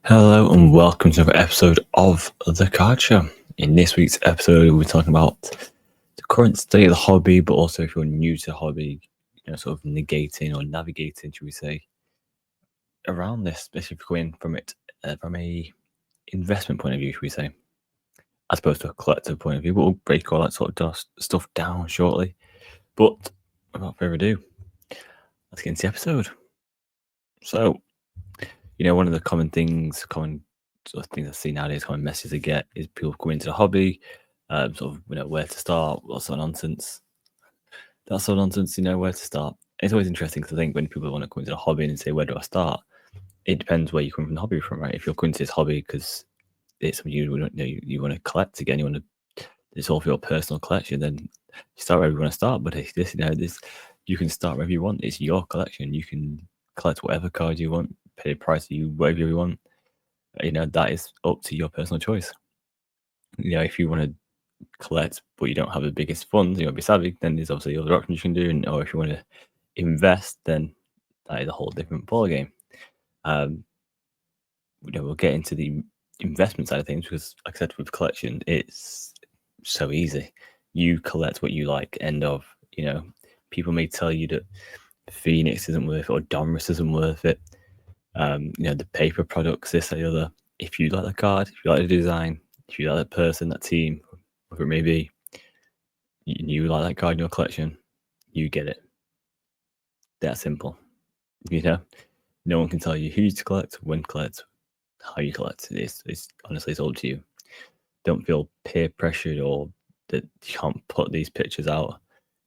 Hello and welcome to another episode of The Card Show. In this week's episode, we're talking about the current state of the hobby, but also if you're new to the hobby, sort of negating or navigating, should we say, around this, especially if you're going from it from a investment point of view, should we say, as opposed to a collective point of view. But we'll break all that sort of stuff down shortly. But without further ado, let's get into the episode. So, one of the common sort of things I see nowadays, common messages I get is people come into the hobby, where to start, what sort of nonsense. That sort of nonsense, where to start. It's always interesting because I think when people want to come into the hobby and say, where do I start? It depends where you come from the hobby from, right? If you're coming to this hobby because it's something you want to collect again, it's all for your personal collection, then you start wherever you want to start. But if you can start wherever you want. It's your collection. You can collect whatever card you want, pay the price whatever you want. That is up to your personal choice. If you want to collect but you don't have the biggest funds, you want to be savvy, then there's obviously other options you can do. Or if you want to invest, then that is a whole different ballgame. We'll get into the investment side of things because, like I said, with collection, it's so easy. You collect what you like. End of. People may tell you that Phoenix isn't worth it or Donruss isn't worth it. The paper products, this or the other. If you like the card, if you like the design, if you like that person, that team, whatever it may be, you like that card in your collection, you get it. That simple. No one can tell you who to collect, when to collect, how you collect. It's honestly, it's all up to you. Don't feel peer pressured or that you can't put these pictures out.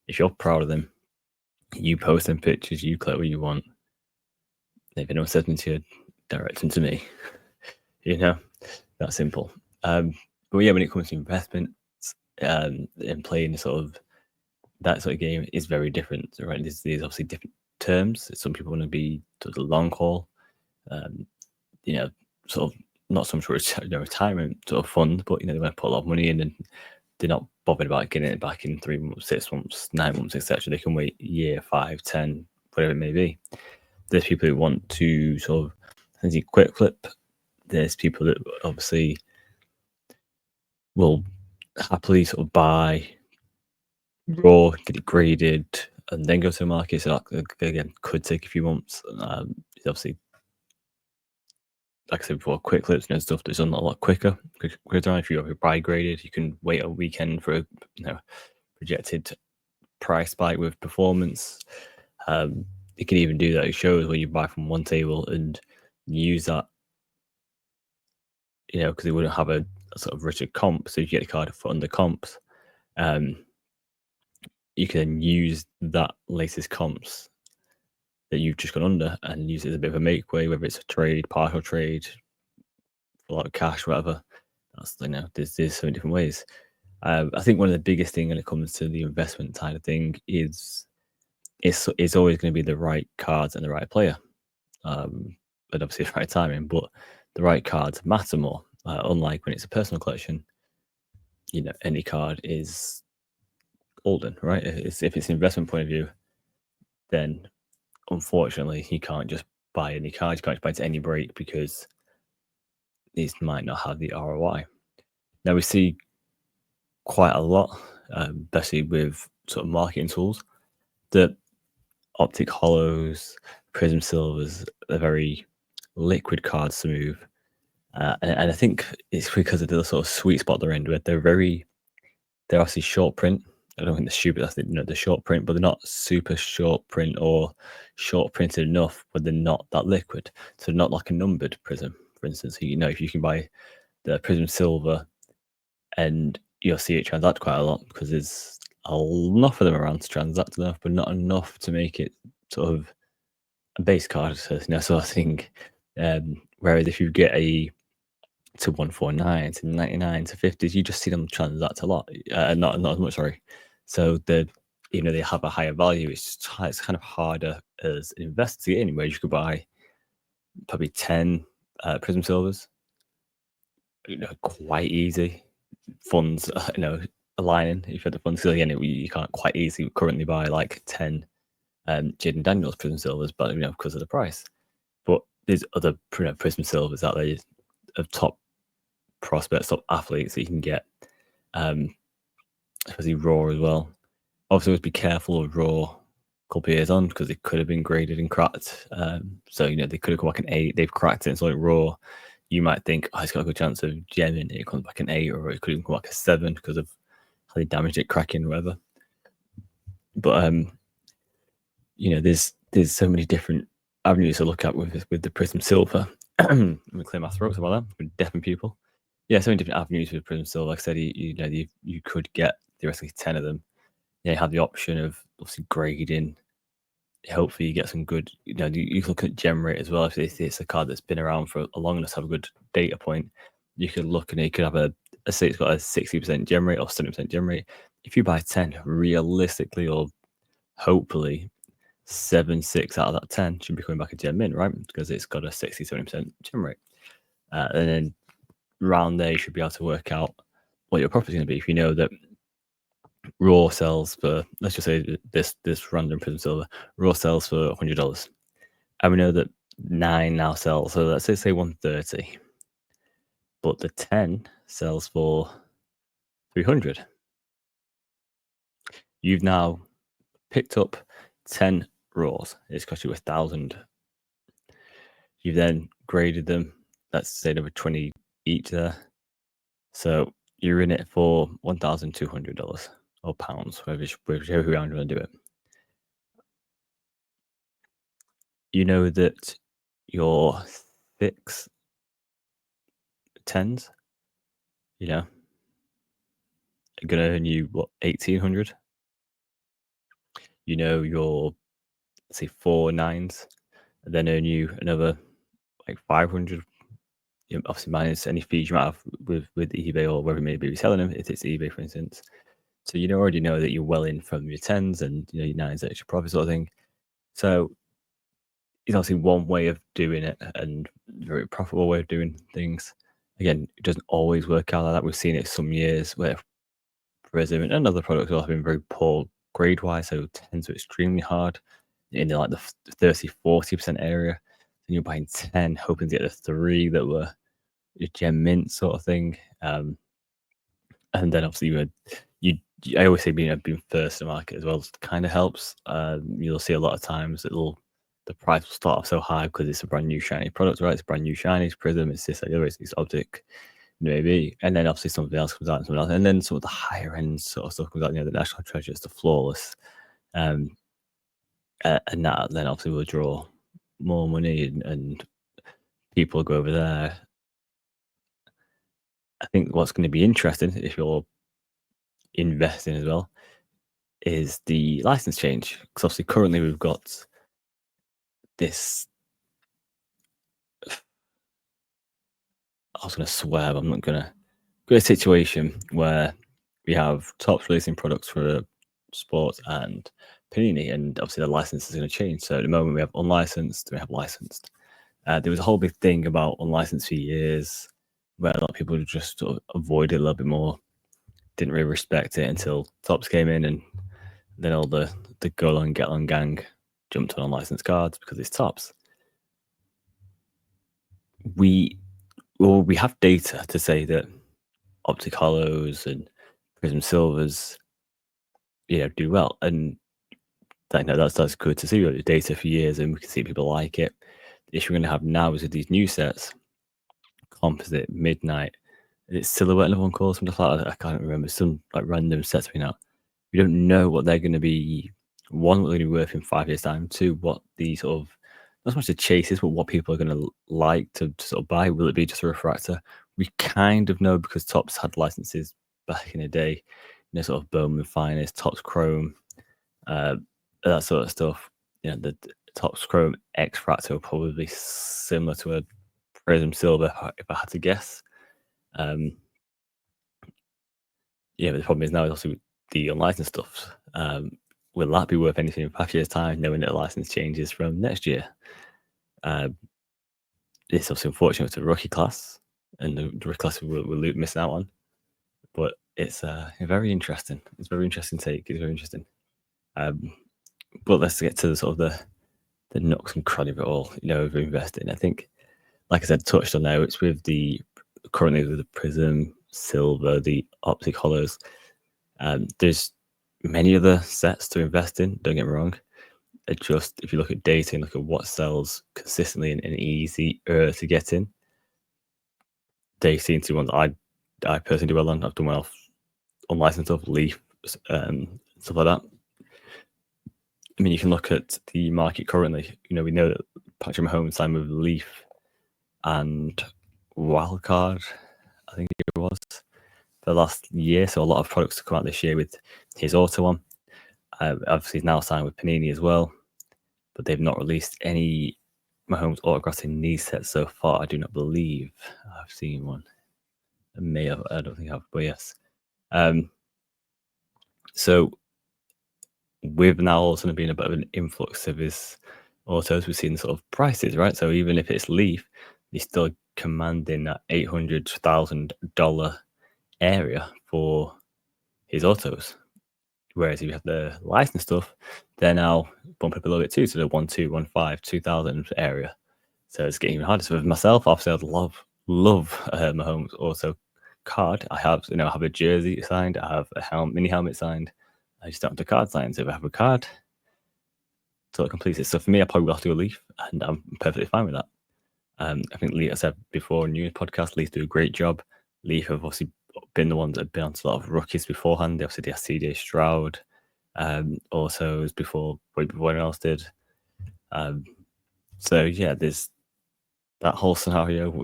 If you're proud of them, you post them pictures, you collect what you want. If anyone says to you, direct them to me. That simple. But yeah, when it comes to investments and playing that sort of game is very different, right? There's obviously different terms. Some people want to be sort of long haul, sort of not some sort of retirement sort of fund, but they want to put a lot of money in and they're not bothered about getting it back in 3 months, 6 months, 9 months, etc. They can wait a year, 5, 10, whatever it may be. There's people who want to sort of quick flip. There's people that obviously will happily sort of buy raw, get it graded, and then go to the market. So that, again, could take a few months. It's obviously, like I said before, quick flips and stuff that's done a lot quicker. If you buy graded, you can wait a weekend for a projected price spike with performance. You can even do that. It shows where you buy from one table and use that, because they wouldn't have a sort of richer comp. So you get a card for under comps. You can use that latest comps that you've just gone under and use it as a bit of a make way, whether it's a trade, partial trade, a lot of cash, whatever. That's there's so many different ways. I think one of the biggest thing when it comes to the investment side of thing is it's always going to be the right cards and the right player, but obviously the right timing. But the right cards matter more. Unlike when it's a personal collection, any card is golden, right? If it's an investment point of view, then unfortunately you can't just buy any card. You can't just buy to any break because these might not have the ROI. Now we see quite a lot, especially with sort of marketing tools, that optic hollows, prism silvers are very liquid cards to move. And I think it's because of the sort of sweet spot they're in, where they're obviously short print. I don't think they're stupid. That's the short print, but they're not super short print or short printed enough, but they're not that liquid. So they're not like a numbered prism, for instance. If you can buy the prism silver, and you'll see it transact quite a lot because there's enough of them around to transact enough, but not enough to make it sort of a base card. So I think, whereas if you get a to 149 to 99 to 50s, you just see them transact a lot, not as much. Sorry. So even though they have a higher value, it's kind of harder as an investor to get in. Whereas you could buy probably 10 prism silvers, quite easy. Funds, aligning. If you had the funds, again, you can't quite easily currently buy like 10 Jaden Daniels prism silvers, but because of the price. But there's other Prism Silvers out there of top prospects, top athletes that you can get. Especially raw as well. Obviously, always be careful of raw a couple of years on because it could have been graded and cracked. So they could have come back an 8. They've cracked it. It's like raw. You might think, it's got a good chance of gemming. It comes back an 8, or it could even come back a 7 because of how they damaged it, cracking, or whatever. But there's so many different avenues to look at with the Prism Silver. I'm gonna clear my throat about that with deafening people. Yeah, so many different avenues with Prism Silver. Like I said, you could get theoretically 10 of them. You have the option of obviously grading. Hopefully, you get some good. You can look at gem rate as well. If it's a card that's been around for a long enough to have a good data point, you could look and you could have say it's got a 60% gem rate or 70% gem rate. If you buy 10, realistically or hopefully 6 out of that 10 should be coming back a gem min, right? Because it's got a 60-70% gem rate. And then round there, you should be able to work out what your profit is going to be. If you know that raw sells for, let's just say this random Prism Silver, raw sells for $100. And we know that 9 now sells, so let's say 130. But the 10 sells for 300. You've now picked up 10 raws. It's cost you 1,000. You've then graded them. Let's say there were 20 each there. So you're in it for $1,200 or pounds, whichever way you want to do it. You know that your 6 10s, are going to earn you, what, 1,800? Your, say, 4 9s, and then earn you another, like, 500. Obviously, minus any fees you might have with eBay or wherever you may be selling them, if it's eBay, for instance. So you already know that you're well in from your 10s and your 9s extra profit sort of thing. So it's obviously one way of doing it and very profitable way of doing things. Again, it doesn't always work out like that. We've seen it some years where Prism and other products have been very poor grade wise, so 10s are extremely hard in like the 30-40% area. And you're buying 10, hoping to get the 3 that were your gem mint sort of thing. And then obviously I always say being first to market as well kind of helps. You'll see a lot of times the price will start off so high because it's a brand new shiny product, right? It's brand new shiny, it's Prism, it's this, it's Optic, maybe. And then obviously something else comes out, and then some of the higher end sort of stuff comes out. The National Treasures, the Flawless, and that then obviously will draw more money and people go over there. I think what's going to be interesting if you're investing as well is the license change, because obviously currently we've got this. I was going to swear, but I'm not going to. Got a situation where we have Topps releasing products for sports and Panini, and obviously the license is going to change. So at the moment we have unlicensed, we have licensed. There was a whole big thing about unlicensed for years, where a lot of people just sort of avoided it a little bit more, didn't really respect it until Topps came in, and then all the go long get long gang jumped on unlicensed cards because it's Topps. We have data to say that Optic Hollows and Prism Silvers, do well, and that's good to see. We got the data for years, and we can see people like it. The issue we're going to have now is with these new sets, Composite, Midnight, it's Silhouette, another one called something like that. I can't remember, some like random sets we we don't know what they're going to be. One, what they're going to be worth in 5 years' time. Two, what the sort of, not so much the chase is, but what people are going to like to sort of buy. Will it be just a refractor? We kind of know because Topps had licenses back in the day, sort of Bowman Finest, Topps Chrome, that sort of stuff. The Topps Chrome X Fractor will probably be similar to a Prism Silver, if I had to guess. But the problem is now also the unlicensed stuff. Will that be worth anything in 5 years' time, knowing that the license changes from next year? It's also unfortunate with the rookie class, and the rookie class we're missing out on. But it's very interesting. It's a very interesting take. It's very interesting. But let's get to the sort of the nooks and crannies of it all, of investing. I think, like I said, touched on there, it's with currently with the Prism, Silver, the Optic Hollows. There's many other sets to invest in, don't get me wrong. Just if you look at data and look at what sells consistently and easy to get in, they seem to be ones I personally do well on. I've done well on licensed stuff, Leaf, stuff like that. I mean, you can look at the market currently. We know that Patrick Mahomes signed with Leaf and Wildcard, I think it was, for the last year. So a lot of products to come out this year with his auto on. Obviously, he's now signed with Panini as well, but they've not released any Mahomes autographs in these sets so far. I do not believe I've seen one. I may have. I don't think I have, but yes. So with now all of a sudden being a bit of an influx of his autos, we've seen sort of prices, right? So even if it's Leaf, he's still commanding that $800,000 area for his autos. Whereas if you have the license stuff, they're now bumping up a little bit too, to the 1,215, 2,000 area. So it's getting even harder. So with myself, obviously, I'd love Mahomes auto card. I have a jersey signed. I have a mini helmet signed. I just don't have the card signed. So if I have a card, so it completes it. So for me, I probably will have to do a Leaf, and I'm perfectly fine with that. I think Leaf, I said before in your podcast, Leaf do a great job. Leaf have obviously been the ones that have been on a lot of rookies beforehand. They obviously did CJ Stroud, also way before anyone else did. So yeah, there's that whole scenario.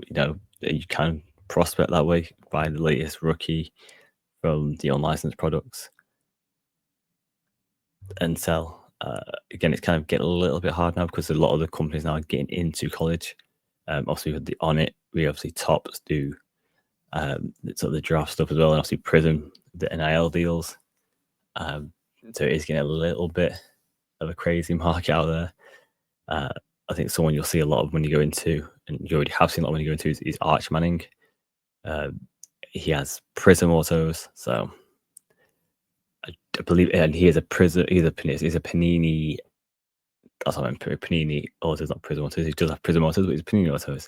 You can prospect that way, buy the latest rookie from the unlicensed products and sell. Again, it's kind of getting a little bit hard now because a lot of the companies now are getting into college. Obviously, with the On It, we obviously Topps do sort of the draft stuff as well, and obviously Prism, the NIL deals. So it is getting a little bit of a crazy market out there. I think someone you'll see a lot of when you go into, and you already have seen a lot when you go into, is Arch Manning. He has Prism autos, so I believe, and he is a Prism. He's a Panini. That's what I meant. Panini autos, not Prism autos. He does have Prism autos, but he's Panini autos.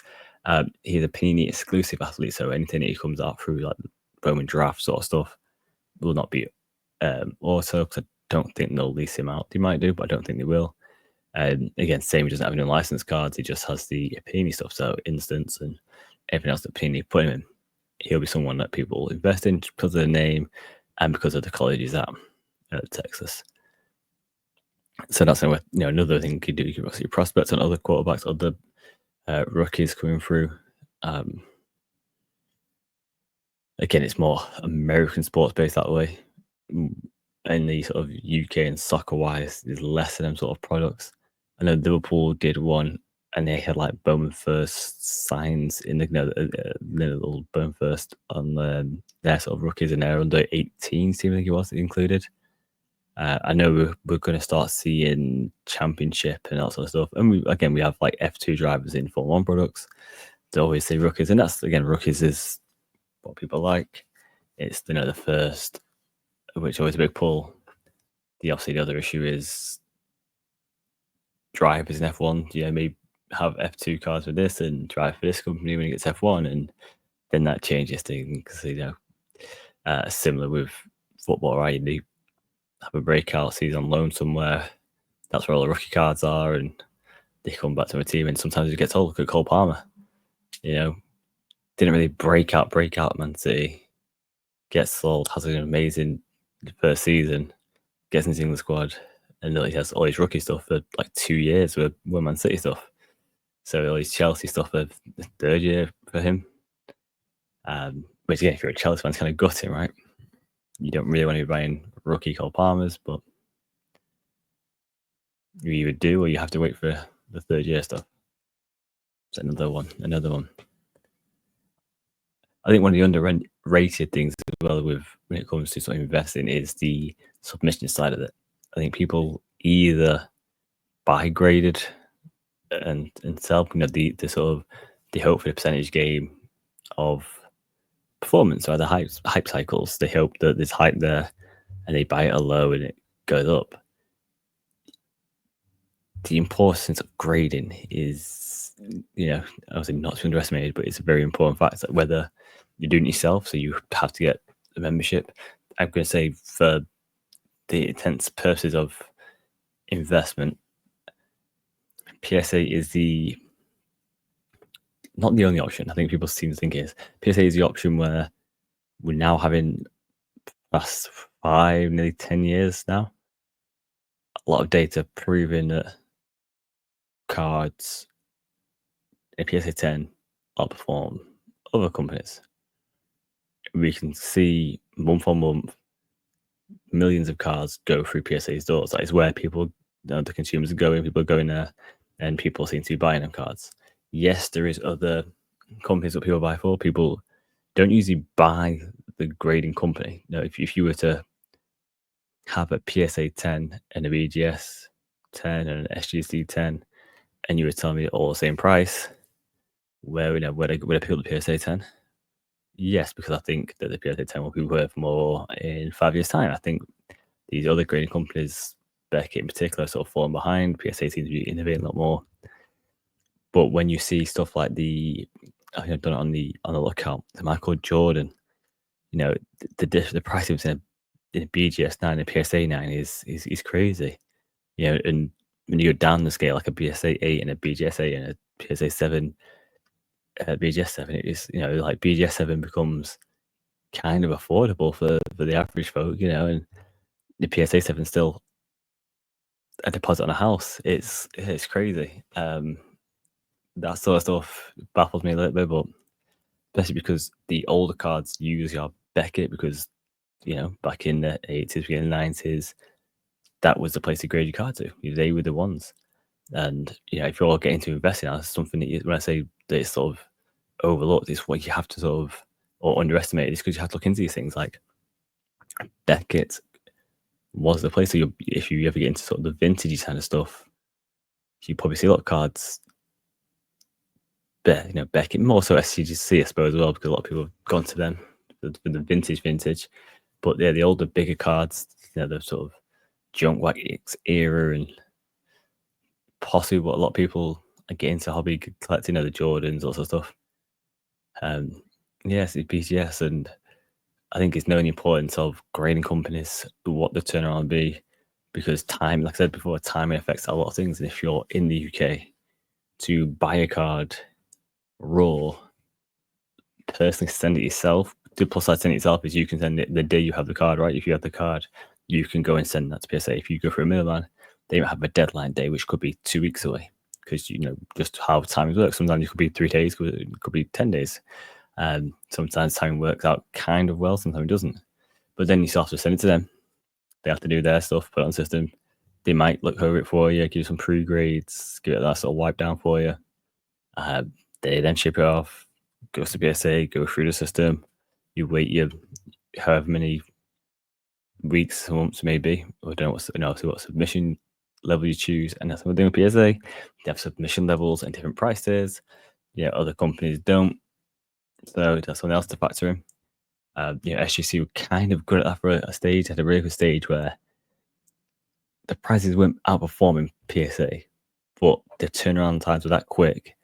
He's a Panini exclusive athlete, so anything that he comes out through like Roman draft sort of stuff will not be auto, because I don't think they'll lease him out. They might do, but I don't think they will. Again, same, he doesn't have any licensed cards. He just has the Panini stuff, so instants and everything else that Panini put him in. He'll be someone that people invest in because of the name and because of the college he's at Texas. So that's another thing you could do. You can obviously prospects on other quarterbacks, other rookies coming through. Again, it's more American sports based that way. In the sort of UK and soccer wise, there's less of them sort of products. I know Liverpool did one, and they had like Bowman First signs in the little Bowman First on their sort of rookies and their under 18 team, I think it was included. I know we're going to start seeing championship and that sort of stuff. And we have like F2 drivers in Formula 1 products. They always say rookies, and that's, again, rookies is what people like. It's the first, which is always a big pull. Obviously, the other issue is drivers in F1. Maybe have F2 cars with this and drive for this company when it gets F1, and then that changes things. Similar with football, right? You have a breakout season on loan somewhere. That's where all the rookie cards are, and they come back to a team. And sometimes you get told, look at Cole Palmer. Didn't really break out at Man City. Gets sold, has an amazing first season, gets into the England squad, and he has all his rookie stuff for like 2 years with Man City stuff. So all his Chelsea stuff for the third year for him. Which, again, if you're a Chelsea fan, it's kind of gutting, right? You don't really want to be buying rookie Cole Palmers, but you either do or you have to wait for the third year stuff. It's another one. I think one of the underrated things as well when it comes to sort of investing is the submission side of it. I think people either buy graded and sell, the sort of the hope for the percentage game of performance, or the hype cycles. They hope that there's hype there and they buy it at low and it goes up. the importance of grading is, obviously not to be underestimated, but it's a very important fact. Like whether you're doing it yourself, so you have to get a membership. I'm going to say for the intents purposes of investment, PSA is not the only option. I think people seem to think it is. PSA is the option where we're now having past 5, nearly 10 years now, a lot of data proving that cards in PSA 10 outperform other companies. We can see month on month millions of cards go through PSA's doors. That is where people, the consumers are going, people are going there, and people seem to be buying them cards. Yes, there is other companies that people buy for. People don't usually buy the grading company. If you were to have a PSA 10 and a BGS 10 and an SGC 10, and you were telling me all the same price, would I pick up the PSA 10? Yes, because I think that the PSA 10 will be worth more in 5 years' time. I think these other grading companies, Beckett in particular, sort of falling behind. PSA seems to be innovating a lot more. But when you see stuff like I think I've done it on the lookout, the Michael Jordan, the price difference in a BGS 9 and a PSA 9 is crazy. And when you go down the scale, like a PSA 8 and a BGS 8 and a PSA 7, BGS 7, it is, like BGS 7 becomes kind of affordable for the average folk, and the PSA 7 still a deposit on a house. It's crazy. That sort of stuff baffles me a little bit, but especially because the older cards usually are Beckett, because back in the 80s, beginning of the 90s, that was the place to grade your card to. They were the ones. And if you're getting to investing, that's something that when I say that it's sort of overlooked, it's what you have to sort of, or underestimate, is because you have to look into these things. Like Beckett was the place. So if you ever get into sort of the vintagey kind of stuff, you probably see a lot of cards. Beckett, more so SCGC, I suppose, as well, because a lot of people have gone to them for the vintage. But the older, bigger cards, the sort of junk wax era, and possibly what a lot of people are getting into hobby collecting, the Jordans, all sorts of stuff. Yes, it's BGS, and I think it's knowing the importance of grading companies, what the turnaround will be, because time, like I said before, timing affects a lot of things. And if you're in the UK, to buy a card raw, personally send it yourself. The plus side send it yourself is you can send it the day you have the card, right? If you have the card, you can go and send that to PSA. If you go for a middleman, they might have a deadline day, which could be 2 weeks away, because just how time works. Sometimes it could be 3 days, it could be 10 days. Sometimes time works out kind of well, sometimes it doesn't. But then you still have to send it to them. They have to do their stuff, put it on the system. They might look over it for you, give you some pre-grades, give it that sort of wipe down for you. They then ship it off, goes to PSA, go through the system. You wait your however many weeks, months maybe, or don't know what submission level you choose. And that's what we're doing with PSA. They have submission levels and different prices. Other companies don't. So that's something else to factor in. SGC were kind of good at that for a stage, had a really good stage where the prices weren't outperforming PSA, but the turnaround times were that quick,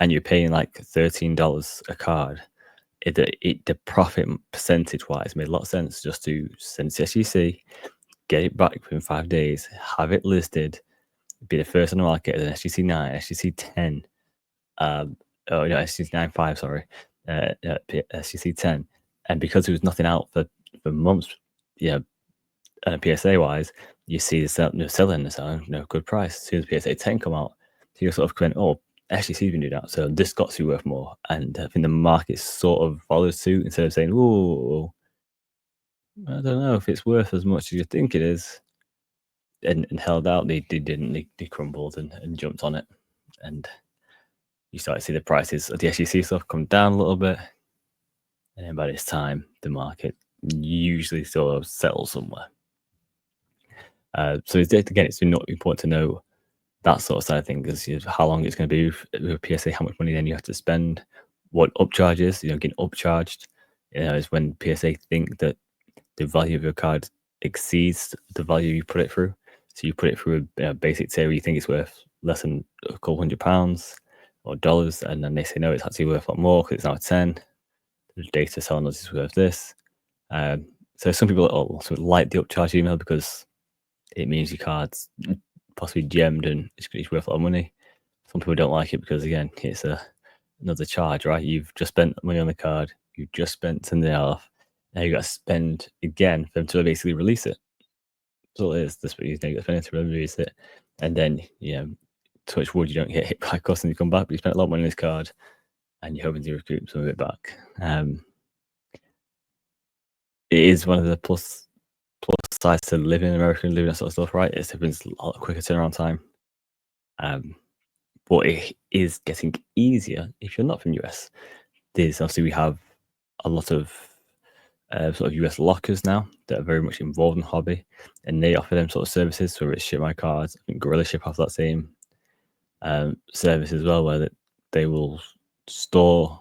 and you're paying like $13 a card. The profit percentage wise made a lot of sense just to send it to SGC, get it back within 5 days, have it listed, be the first on the market as an SGC 9, SGC 10, SGC 9.5, sorry, SGC 10. And because there was nothing out for months, PSA wise, you see the selling the good price. As soon as PSA 10 come out, so you're sort of going, SGC's been doing that, so this got to be worth more. And I think the market sort of follows suit instead of saying, "Oh, I don't know if it's worth as much as you think it is," and held out. They didn't. They crumbled and jumped on it, and you start to see the prices of the SGC stuff come down a little bit. And then by this time, the market usually sort of settles somewhere. So again, it's not important to know that sort of side of things, is how long it's going to be with PSA, how much money then you have to spend, what upcharge is, getting upcharged, is when PSA think that the value of your card exceeds the value you put it through. So you put it through a basic tier where you think it's worth less than a couple £100 or dollars, and then they say no, it's actually worth a lot more because it's now a 10. The data telling us it's worth this. So some people also like the upcharge email because it means your card's possibly gemmed and it's worth a lot of money. Some people don't like it because, again, it's another charge, right? You've just spent money on the card, you've just spent $10 now you got to spend again for them to basically release it. So it is. That's what you think. Spending to release it, and then touch wood, you don't get hit by costs and you come back, but you spent a lot of money on this card, and you're hoping to recoup some of it back. It is one of the plus sides to living in America and living that sort of stuff, right? It's a lot quicker turnaround time. But it is getting easier if you're not from US. There's obviously we have a lot of sort of US lockers now that are very much involved in the hobby, and they offer them sort of services. So it's Ship My Cards. I think Gorilla Ship have that same service as well, where they will store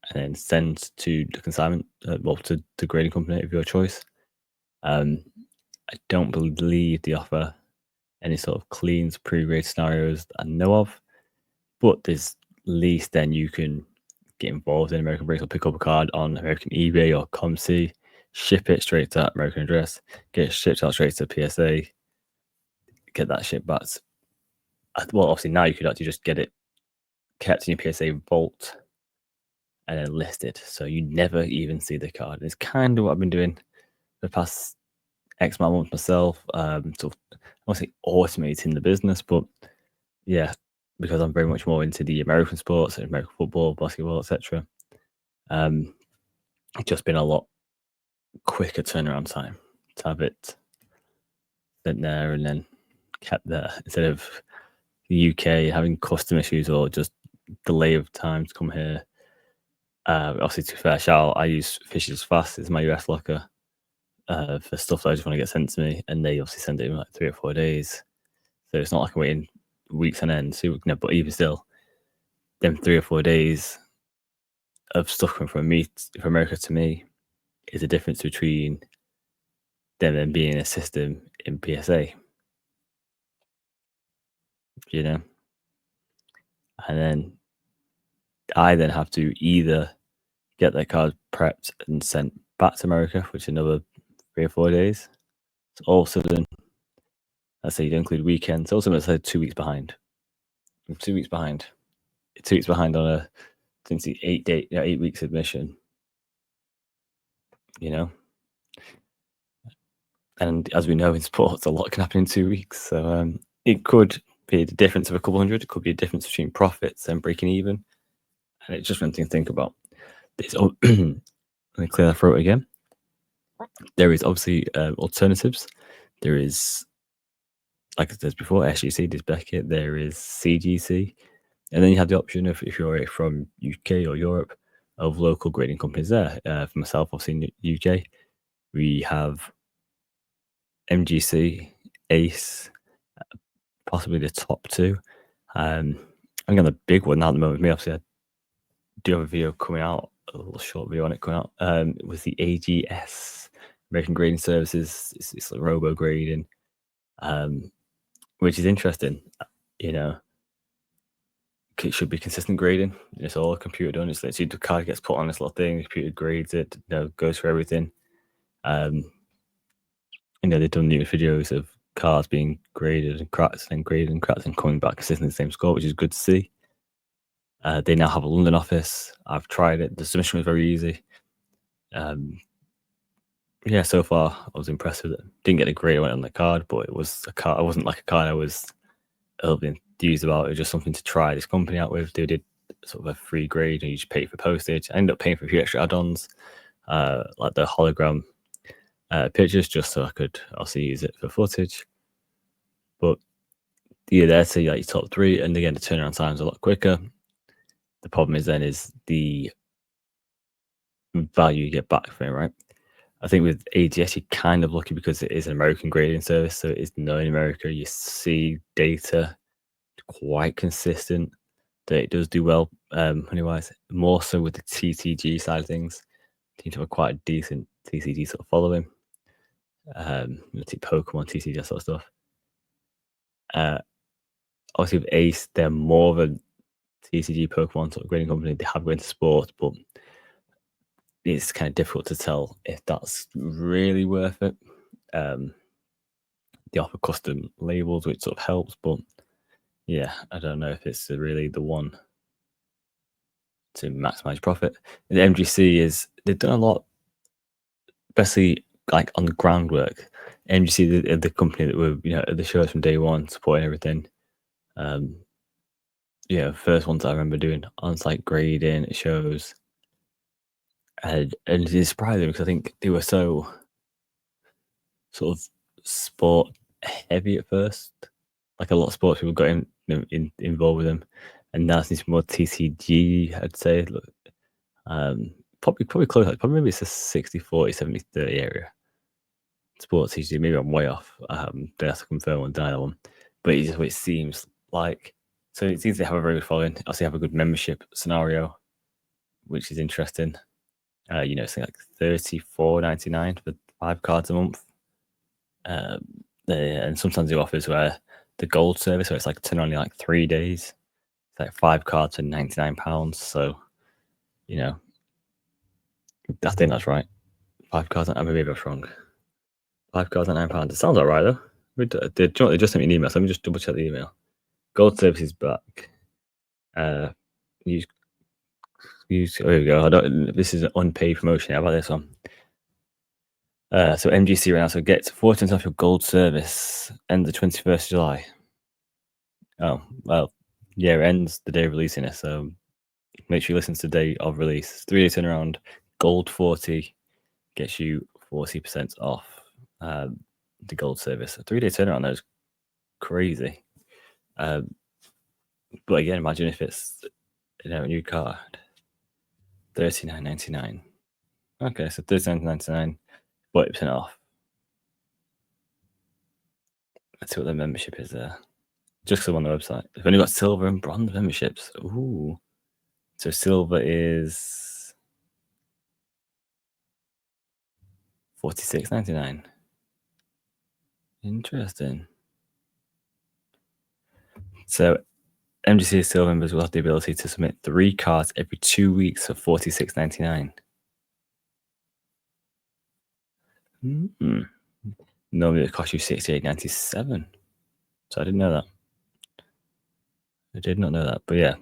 and then send to the consignment, to the grading company of your choice. I don't believe they offer any sort of cleans pre-grade scenarios that I know of, but there's at least then you can get involved in American Breaks or pick up a card on American eBay or ComC, ship it straight to that American address, get it shipped out straight to PSA, get that shipped back. Well, obviously now you could actually just get it kept in your PSA vault and then listed, so you never even see the card. It's kind of what I've been doing the past X amount of months myself. Sort of, I won't say automating the business, but yeah, because I'm very much more into the American sports, American football, basketball, etc. It's just been a lot quicker turnaround time to have it sent there and then kept there instead of the UK having custom issues or just delay of time to come here. Obviously, to be fair, I use Fishes Fast. It's my US locker for stuff that I just want to get sent to me, and they obviously send it in like 3 or 4 days. So it's not like I'm waiting weeks on end. So, but even still, them 3 or 4 days of stuff coming from America to me is a difference between them and being a system in PSA. And then I then have to either get that card prepped and sent back to America, which is another 3 or 4 days. So all of a sudden, let's say you don't include weekends, also let's say 2 weeks behind. I'm 2 weeks behind. 2 weeks behind on a, I think it's 8 weeks admission. And as we know in sports, a lot can happen in 2 weeks. So it could be the difference of a couple hundred. It could be a difference between profits and breaking even. And it's just one thing to think about. Let me clear that throat again. There is obviously alternatives. There is, like I said before, SGC, there's Beckett, there is CGC. And then you have the option of, if you're from UK or Europe, of local grading companies there. For myself, obviously in UK, we have MGC, Ace, possibly the top two. I'm on the big one now at the moment. Me, obviously, I do have a video coming out, a little short video on it coming out, with the AGS, American Grading Services. It's like robo grading, which is interesting. It should be consistent grading. It's all computer done. It's literally the card gets put on this little thing, the computer grades it, goes through everything. They've done new videos of cards being graded and cracked and graded and cracked and coming back consistently the same score, which is good to see. They now have a London office. I've tried it. The submission was very easy. So far I was impressed with it. Didn't get a grade on the card, but it was a card. It wasn't like a card I was enthused about. It was just something to try this company out with. They did sort of a free grade and you just pay for postage. I ended up paying for a few extra add-ons, like the hologram pictures, just so I could also use it for footage. But you're there to like your top three, and again the turnaround time is a lot quicker. The problem is the value you get back from it, right? I think with AGS, you're kind of lucky because it is an American grading service, so it is known in America. You see data quite consistent that it does do well money-wise. More so with the TCG side of things, you need to have quite a decent TCG sort of following. Pokemon, TCG, that sort of stuff. obviously with Ace, they're more of a TCG Pokemon sort of grading company. They have gone into sports, but it's kind of difficult to tell if that's really worth it. They offer custom labels, which sort of helps, but yeah, I don't know if it's really the one to maximize profit. The MGC is they've done a lot, especially like on the groundwork. MGC, the company that were at the shows from day one, supporting everything. First ones I remember doing on-site grading shows, and it's surprising because I think they were so sort of sport heavy at first. Like a lot of sports people got involved with them, and now it's more TCG. I'd say, probably close. Probably maybe it's a 60-40, 70-30 area. Sports TCG. Maybe I'm way off. They have to confirm on that one, but it's just what it seems like. So it seems they have a very good following. Also, have a good membership scenario, which is interesting. It's like $34.99 for 5 cards a month. And sometimes they offers where the gold service, where it's like only like 3 days. It's like 5 cards for £99. So, I think that's right. 5 cards. Maybe I was wrong. 5 cards at £9. It sounds alright though. They just sent me an email, so let me just double check the email. Gold service is back. Use. There we go. This is an unpaid promotion. How about this one? So MGC right now. So get 40% off your gold service. Ends the 21st of July. Oh well, yeah, it ends the day of releasing it. So make sure you listen to the day of release. 3 day turnaround. Gold 40 gets you 40% off the gold service. A 3 day turnaround, that is crazy. But again, imagine if it's a new card. $39.99. Okay, so $39.99, 40% off. Let's see what the membership is there. Just on the website. We've only got silver and bronze memberships. Ooh. So silver is $46.99. Interesting. So MGC silver members will have the ability to submit 3 cards every 2 weeks for $46.99. Normally it costs you $68.97. So I didn't know that. I did not know that, but yeah.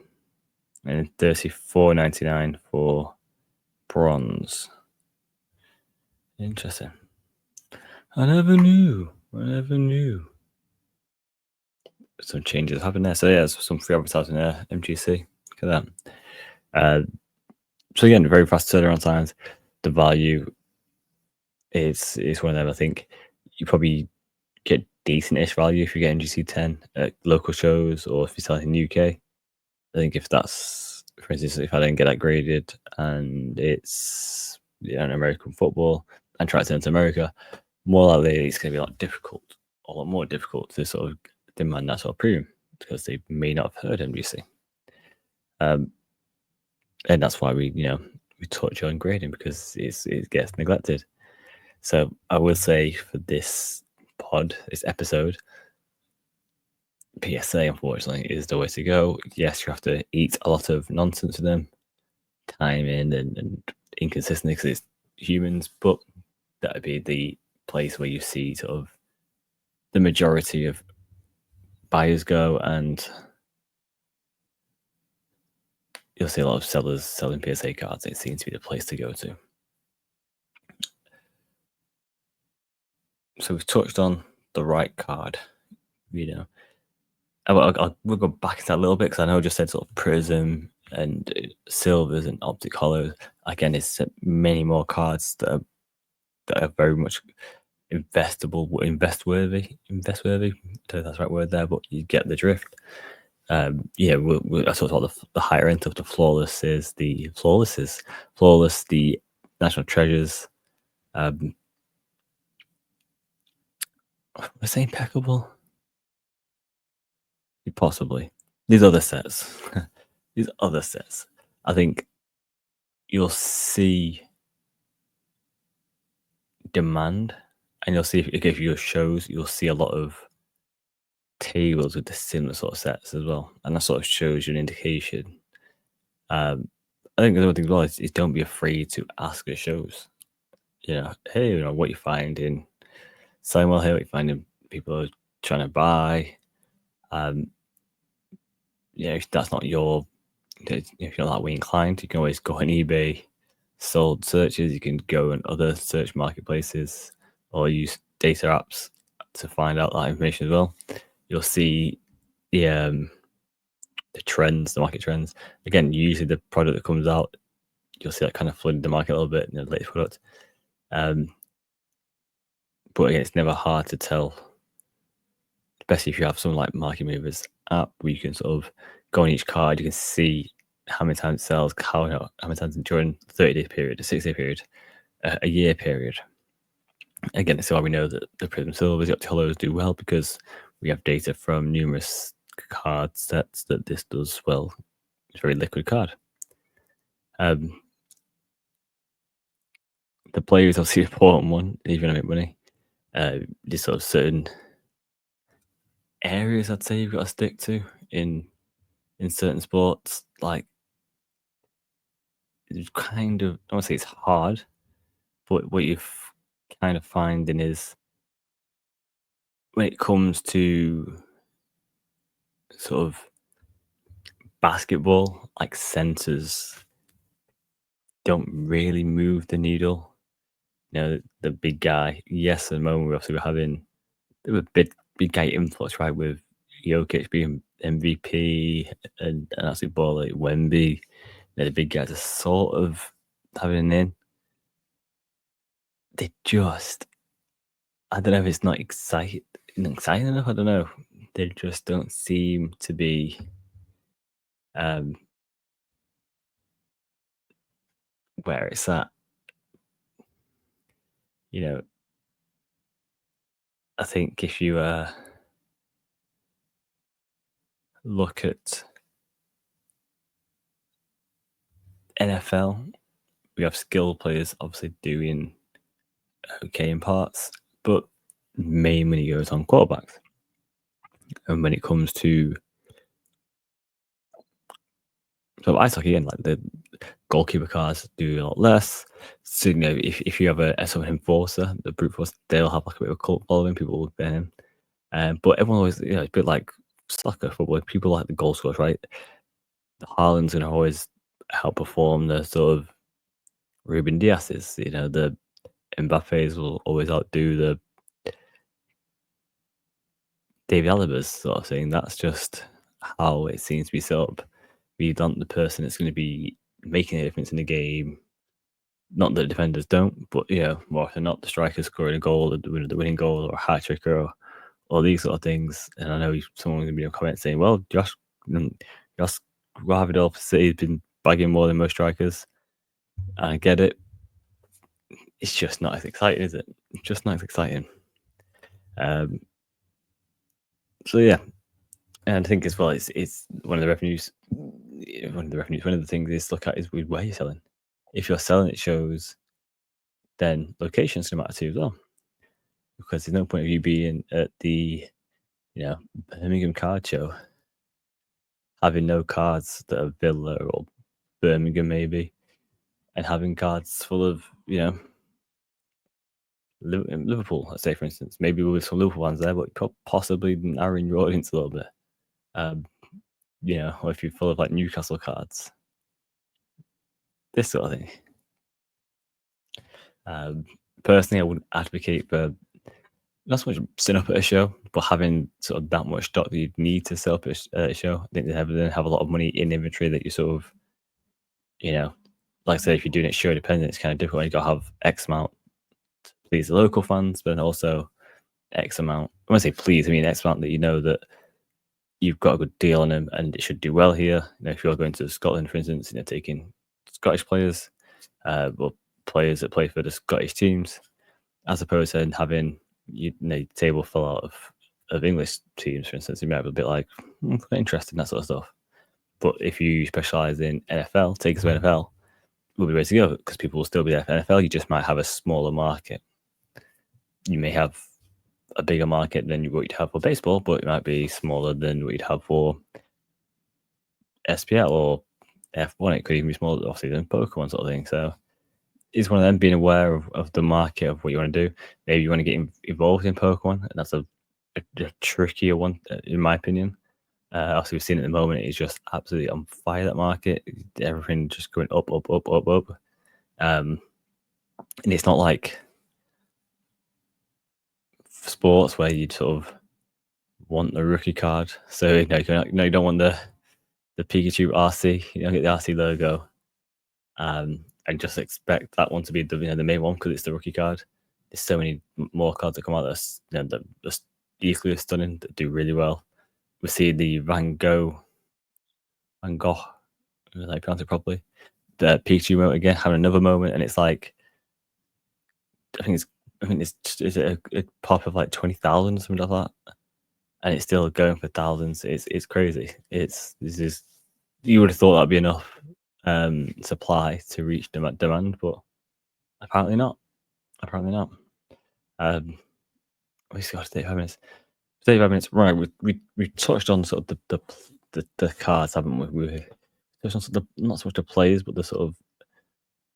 And $34.99 for bronze. Interesting. I never knew. Some changes happened there. So yeah, there's some free advertising there. MGC. Look at that. So again, very fast turnaround times. The value is one of them. I think you probably get decent-ish value if you get MGC 10 at local shows or if you sell it in the UK. I think if that's, for instance, if I didn't get that graded and it's an American football and try to turn to America, more likely it's going to be a lot more difficult to sort of demand that sort of premium because they may not have heard MGC. And that's why we touch on grading because it gets neglected. So I will say for this episode, PSA, unfortunately, is the way to go. Yes, you have to eat a lot of nonsense with them, timing and inconsistency because it's humans, but that would be the place where you see sort of the majority of buyers go, and you'll see a lot of sellers selling PSA cards. It seems to be the place to go to. So we've touched on the right card, we'll go back to that a little bit because I know I just said sort of prism and silvers and optic hollows. Again, it's many more cards that are very much invest-worthy. I don't know if that's the right word there, but you get the drift. I talked about the higher end of the flawless, the national treasures. Was it impeccable? Possibly. These other sets, I think you'll see demand, and you'll see if you go shows, you'll see a lot of tables with the similar sort of sets as well, and that sort of shows you an indication. I think the other thing as well is don't be afraid to ask at shows. Hey, what you find in selling well here, what you find in people are trying to buy. If that's not if you're not that way inclined, you can always go on eBay, sold searches. You can go on other search marketplaces or use data apps to find out that information as well. You'll see the trends, the market trends. Again, usually the product that comes out, you'll see that kind of flooding the market a little bit in the latest product. But again, it's never hard to tell, especially if you have something like Market Movers app where you can sort of go on each card, you can see how many times it sells, how many times during a 30-day period, a 6-day period, a year period. Again, this is why we know that the Prism Silvers, the Optic Hollows do well, because we have data from numerous card sets that this does well. It's a very liquid card. The player is obviously an important one if you're going to make money. Just sort of certain areas I'd say you've got to stick to in certain sports. Like, it's kind of, I won't say it's hard, but what you're kind of finding is when it comes to sort of basketball, like centers don't really move the needle. The big guy. Yes, at the moment we're obviously having a big guy influx, right, with Jokic being MVP and actually ball like Wemby. The big guys are sort of having an in. They just, I don't know if it's not exciting enough. I don't know. They just don't seem to be where it's at. I think if you look at NFL, we have skilled players obviously doing okay in parts, but main money goes on quarterbacks. And when it comes to ice hockey, again, like the goalkeeper cards do a lot less. So if you have a sort of enforcer, the brute force, they'll have like a bit of a cult following. People will ban him. But everyone always, it's a bit like soccer, football. People like the goal scorers, right? The Haaland's going to always outperform the sort of Ruben Dias's. The Mbappe's will always outdo the David Alaba's sort of thing. That's just how it seems to be set up. We want the person that's going to be making a difference in the game. Not that defenders don't, but more often not the striker scoring a goal, the winning goal, or a hat trick, or all these sort of things. And I know someone's going to be in a comment saying, "Well, Josh Ravidal for City has been bagging more than most strikers." And I get it. It's just not as exciting, is it? It's just not as exciting. So yeah, and I think as well, it's one of the revenues. One of the things is look at is where you're selling. If you're selling at shows, then location's going to matter too as well, because there's no point of you being at the Birmingham card show having no cards that are Villa or Birmingham maybe, and having cards full of Liverpool, let's say, for instance. Maybe with some Liverpool ones there, but possibly narrowing your audience a little bit. Or if you're full of like Newcastle cards, this sort of thing. Personally, I wouldn't advocate for not so much setting up at a show, but having sort of that much stock that you'd need to sell up at a show. I think they have a lot of money in inventory that you sort of, like I said, if you're doing it show dependent, it's kind of difficult. You got to have X amount to please the local fans, but then also X amount. When I say please, I mean X amount that you know that you've got a good deal on them and it should do well here. If you're going to Scotland, for instance, taking Scottish players, or players that play for the Scottish teams, as opposed to having table full out of English teams, for instance. You might be a bit like interested in that sort of stuff. But if you specialize in NFL, take us to NFL, we'll be ready to go, because people will still be there for NFL. You just might have a smaller market. You may have a bigger market than what you'd have for baseball, but it might be smaller than what you'd have for SPL or F1. It could even be smaller, obviously, than Pokemon sort of thing. So it's one of them, being aware of the market, of what you want to do. Maybe you want to get involved in Pokemon, and that's a trickier one, in my opinion. Obviously, we've seen at the moment, it's just absolutely on fire, that market. Everything just going up, up, up, up, up. And it's not like sports where you'd sort of want the rookie card. So, you don't want the Pikachu RC, get the RC logo. And just expect that one to be the main one, because it's the rookie card. There's so many more cards that come out that's just equally stunning, that do really well. We see the Van Gogh, if I pronounce it properly, the Pikachu moment again, having another moment, and it's like, I think it's is it a pop of like 20,000 or something like that, and it's still going for thousands. It's crazy. You would have thought that'd be enough supply to reach demand, but apparently not. We still got 35 minutes. 35 minutes. Right. We touched on sort of the cards, haven't we? We touched on sort of not so much the players, but the sort of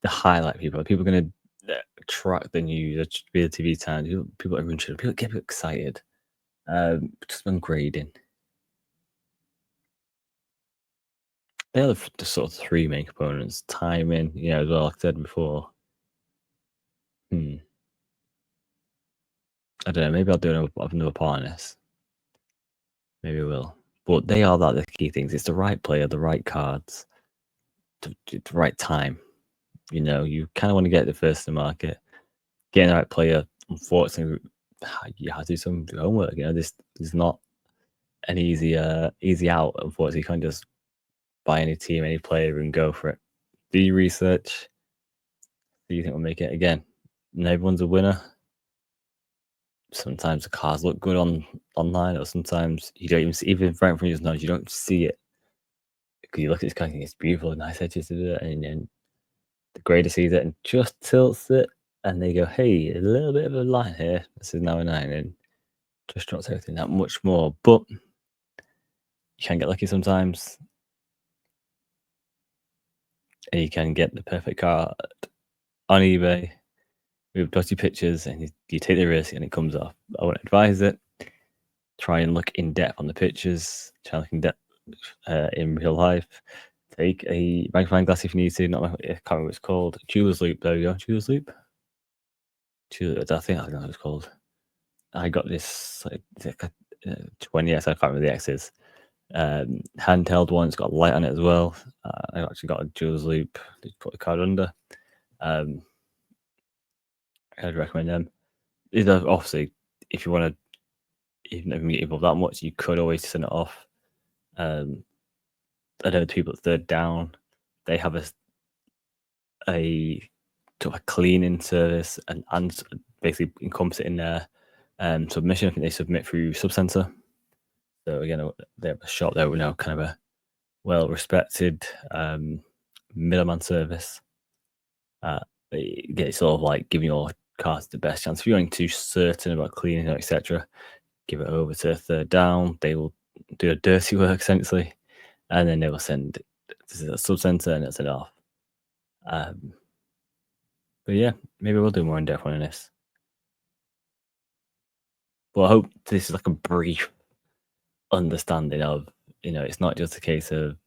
the highlight people. People are going to track the news, the TV time. People are interested. People get excited. Just when grading, they're the sort of three main components. Timing, as well, like I said before. I don't know. Maybe I'll do another part on this. Maybe I will. But they are the key things. It's the right player, the right cards, the right time. You kind of want to get the first in the market. Getting the right player, unfortunately, you have to do some homework. This is not an easy out. Unfortunately, you can't just buy any team, any player, and go for it. Do your research. Do you think we'll make it? Again, not everyone's a winner. Sometimes the cards look good online, or sometimes you don't even see, even right from your nose, you don't see it. Because you look at this card and it's beautiful, nice edges to do it, and then the grader sees it and just tilts it, and they go, hey, a little bit of a line here. This is now a 9, and just drops everything that much more. But you can get lucky sometimes, and you can get the perfect card on eBay with dotty pictures, and you take the risk and it comes off. I wouldn't advise it. Try and look in depth on the pictures. Try and look in depth in real life. Take a magnifying glass if you need to. I can't remember what it's called. Jeweler's Loupe. There we go. Jeweler's Loupe. I think that's what it's called. I got this like 20 years. I can't remember the X's. Handheld one. It's got a light on it as well. I actually got a Jeweler's Loupe. Just put the card under. I'd recommend them. Obviously, if you want to even get involved that much, you could always send it off. I know the people at Third Down, they have a sort of a cleaning service and basically encompass it in their submission. I think they submit through Subcenter. So again, they have a shop there with kind of a well-respected middleman service. They get sort of like giving your cards the best chance. If you're too certain about cleaning, etc., give it over to Third Down. They will do a dirty work essentially, and then they will send it to the Subcenter and it's off. But yeah, maybe we'll do more in depth on this. But I hope this is like a brief understanding of, it's not just a case of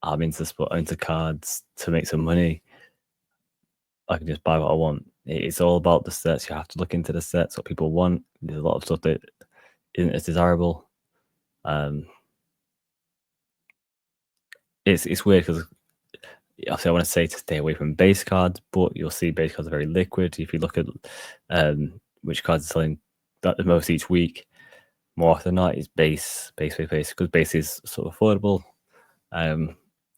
I'm into cards to make some money. I can just buy what I want. It's all about the sets. You have to look into the sets, what people want. There's a lot of stuff that isn't as desirable. It's weird because obviously I want to say to stay away from base cards, but you'll see base cards are very liquid. If you look at which cards are selling the most each week, more often than not, is base, because base is sort of affordable.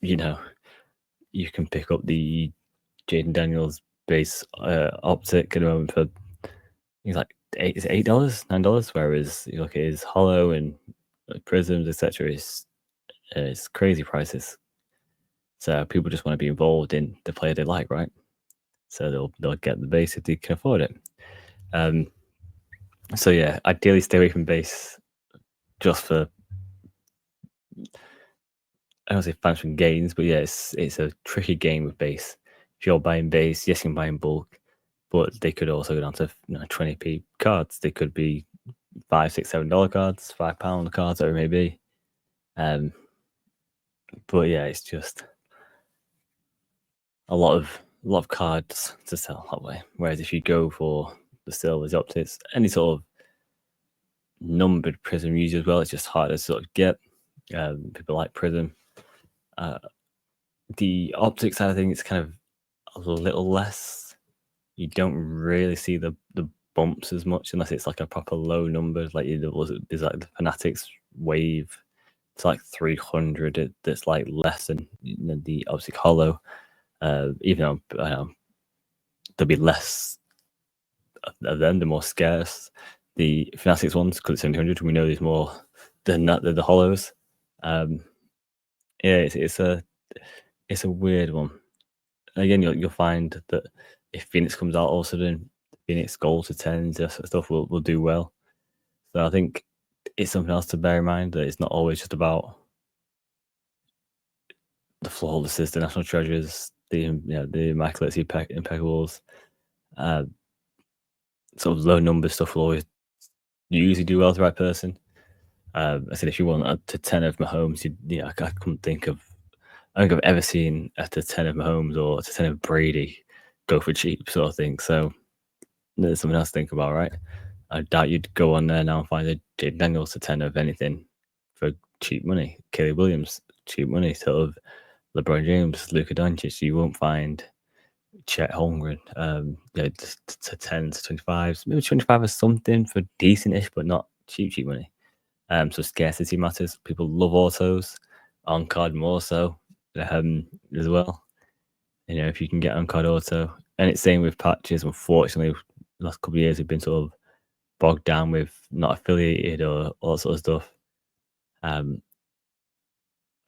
You can pick up the Jaden Daniels base optic at the moment for he's like $8, $9, whereas you look at his hollow and prisms, etc. It's crazy prices. So people just want to be involved in the player they like, right? So they'll get the base if they can afford it. So yeah, ideally stay away from base just for I don't say function gains, but yeah, it's a tricky game with base. If you're buying base, yes, you can buy in bulk, but they could also go down to 20p cards. They could be $5, $6, $7 cards, £5 cards, whatever it may be. But yeah, it's just a lot of cards to sell that way. Whereas if you go for the silvers, optics, any sort of numbered prism user as well, it's just harder to sort of get. People like prism. The optics side of things, it's kind of a little less. You don't really see the bumps as much unless it's like a proper low number. Like there's like the Fanatics wave. It's like 300. That's like less than the Optic Hollow. Even though there'll be less of them, they're more scarce. The Fanatics ones, because it's 700, we know there's more than that. They're the Hollows. Yeah, it's a weird one. Again, you'll find that if Phoenix comes out all of a sudden, Phoenix Gold to 10s, that sort of stuff will do well. So I think it's something else to bear in mind that it's not always just about the flawlesses, the national treasures, the immaculates, impeccables. Sort of low number stuff will always usually do well to the right person. I said if you want to 10 of Mahomes, I couldn't think of. I don't think I've ever seen a to 10 of Mahomes or a to 10 of Brady go for cheap sort of thing. So there's something else to think about, right? I doubt you'd go on there now and find a Jaden Daniels to 10 of anything for cheap money. Caleb Williams, cheap money. Sort of LeBron James, Luka Doncic. You won't find Chet Holmgren. Just to 10s, 25s, maybe 25 or something for decent-ish, but not cheap money. So scarcity matters. People love autos, on card more so as well. If you can get on card auto, and it's same with patches. Unfortunately, the last couple of years we've been sort of bogged down with not affiliated or all that sort of stuff. I'm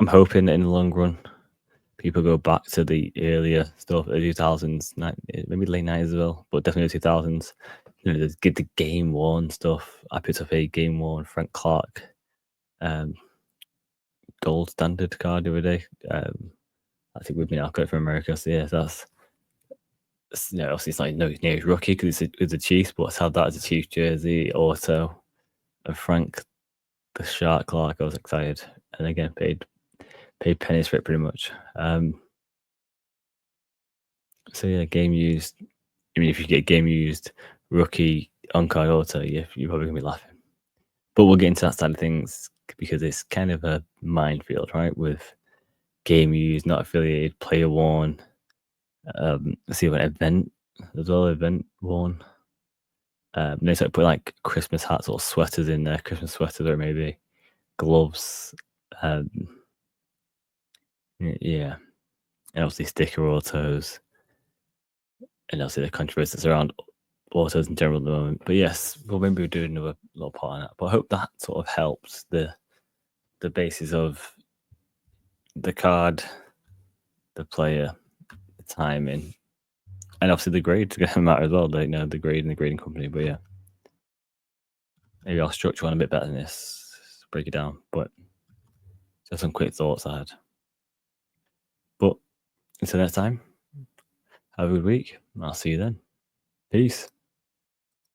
hoping in the long run people go back to the earlier stuff, the 2000s, maybe late 90s as well, but definitely the 2000s. Get the game worn stuff. I picked up a game worn Frank Clark gold standard card the other day. I think we've been out from America, so yeah, that's obviously it's not near rookie because it's a Chiefs, but I had that as a Chiefs jersey auto of Frank the Shark Clark. I was excited, and again paid pennies for it pretty much. So yeah, game used. I mean, if you get game used rookie on card auto, you're probably gonna be laughing. But we'll get into that side of things because it's kind of a minefield, right? With game used, not affiliated, player worn. Let's see what event as well, event worn. They start putting like Christmas hats or sweaters in there, Christmas sweaters or maybe gloves. Yeah, and obviously sticker autos, and obviously the controversies around autos in general at the moment. But yes, we'll maybe do another little part on that. But I hope that sort of helps the basis of the card, the player, the timing, and obviously the grade's going to matter as well. The grade and the grading company. But yeah, maybe I'll structure one a bit better than this, break it down. But just some quick thoughts I had. But until next time, have a good week. I'll see you then. Peace.